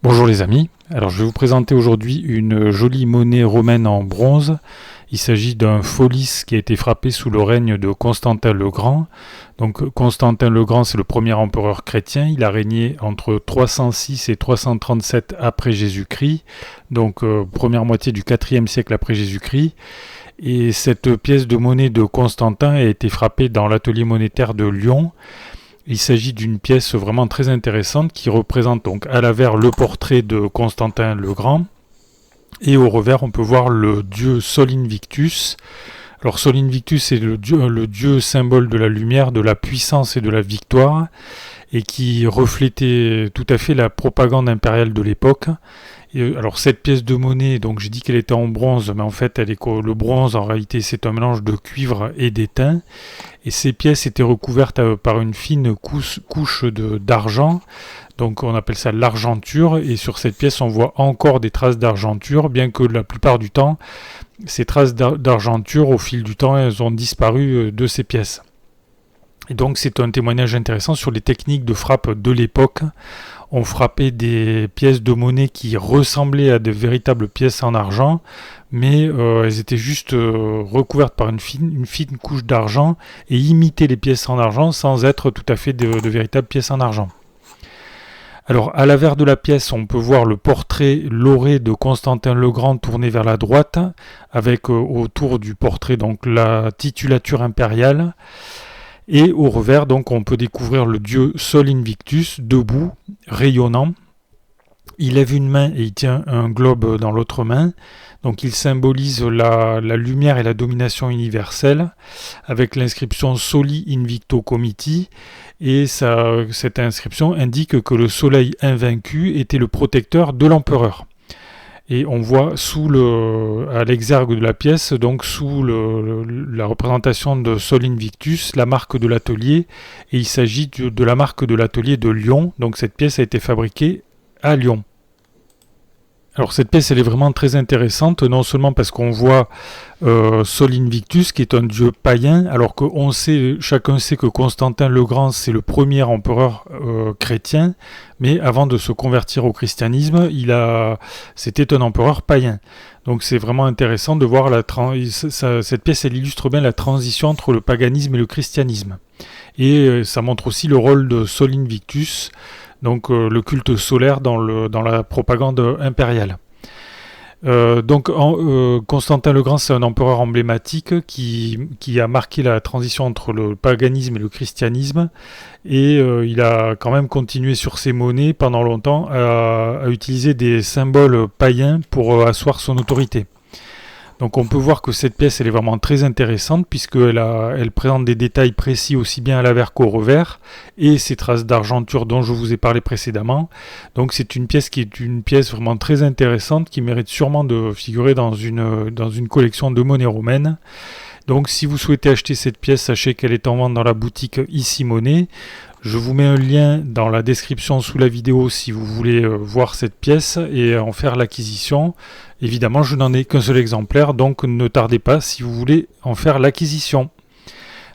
Bonjour les amis, alors je vais vous présenter aujourd'hui une jolie monnaie romaine en bronze. Il s'agit d'un Pholis qui a été frappé sous le règne de Constantin le Grand. Donc Constantin le Grand, c'est le premier empereur chrétien, il a régné entre 306 et 337 après Jésus-Christ, donc première moitié du 4e siècle après Jésus-Christ. Et cette pièce de monnaie de Constantin a été frappée dans l'atelier monétaire de Lyon. Il s'agit d'une pièce vraiment très intéressante qui représente donc à l'avers le portrait de Constantin le Grand et au revers on peut voir le dieu Sol Invictus. Alors Sol Invictus est le dieu symbole de la lumière, de la puissance et de la victoire et qui reflétait tout à fait la propagande impériale de l'époque. Alors cette pièce de monnaie, donc j'ai dit qu'elle était en bronze, mais en fait le bronze en réalité c'est un mélange de cuivre et d'étain. Et ces pièces étaient recouvertes par une fine couche d'argent, donc on appelle ça l'argenture. Et sur cette pièce on voit encore des traces d'argenture, bien que la plupart du temps ces traces d'argenture au fil du temps elles ont disparu de ces pièces. Et donc c'est un témoignage intéressant sur les techniques de frappe de l'époque. On frappait des pièces de monnaie qui ressemblaient à de véritables pièces en argent, mais elles étaient juste recouvertes par une fine couche d'argent et imitaient les pièces en argent sans être tout à fait de véritables pièces en argent. Alors à l'avers de la pièce, on peut voir le portrait lauré de Constantin le Grand tourné vers la droite, avec autour du portrait donc la titulature impériale. Et au revers, donc, on peut découvrir le dieu Sol Invictus, debout, rayonnant. Il lève une main et il tient un globe dans l'autre main. Donc il symbolise la lumière et la domination universelle, avec l'inscription Soli Invicto Comiti. Et cette inscription indique que le soleil invaincu était le protecteur de l'empereur. Et on voit à l'exergue de la pièce, donc sous la représentation de Sol Invictus, la marque de l'atelier, et il s'agit de la marque de l'atelier de Lyon, donc cette pièce a été fabriquée à Lyon. Alors cette pièce elle est vraiment très intéressante, non seulement parce qu'on voit Sol Invictus qui est un dieu païen, alors que chacun sait que Constantin le Grand c'est le premier empereur chrétien, mais avant de se convertir au christianisme, c'était un empereur païen. Donc c'est vraiment intéressant de voir cette pièce elle illustre bien la transition entre le paganisme et le christianisme. Et ça montre aussi le rôle de Sol Invictus, donc le culte solaire dans la propagande impériale. Constantin le Grand, c'est un empereur emblématique qui a marqué la transition entre le paganisme et le christianisme, et il a quand même continué sur ses monnaies pendant longtemps à utiliser des symboles païens pour asseoir son autorité. Donc on peut voir que cette pièce elle est vraiment très intéressante puisqu'elle présente des détails précis aussi bien à l'avers qu'au revers et ces traces d'argenture dont je vous ai parlé précédemment. Donc c'est une pièce qui est une pièce vraiment très intéressante qui mérite sûrement de figurer dans une collection de monnaies romaines. Donc si vous souhaitez acheter cette pièce, sachez qu'elle est en vente dans la boutique Ici Monnaie. Je vous mets un lien dans la description sous la vidéo si vous voulez voir cette pièce et en faire l'acquisition. Évidemment, je n'en ai qu'un seul exemplaire, donc ne tardez pas si vous voulez en faire l'acquisition.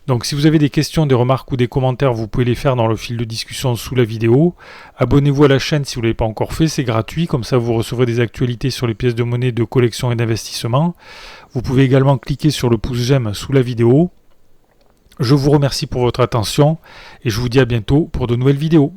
Donc si vous avez des questions, des remarques ou des commentaires, vous pouvez les faire dans le fil de discussion sous la vidéo. Abonnez-vous à la chaîne si vous ne l'avez pas encore fait, c'est gratuit, comme ça vous recevrez des actualités sur les pièces de monnaie de collection et d'investissement. Vous pouvez également cliquer sur le pouce j'aime sous la vidéo. Je vous remercie pour votre attention et je vous dis à bientôt pour de nouvelles vidéos.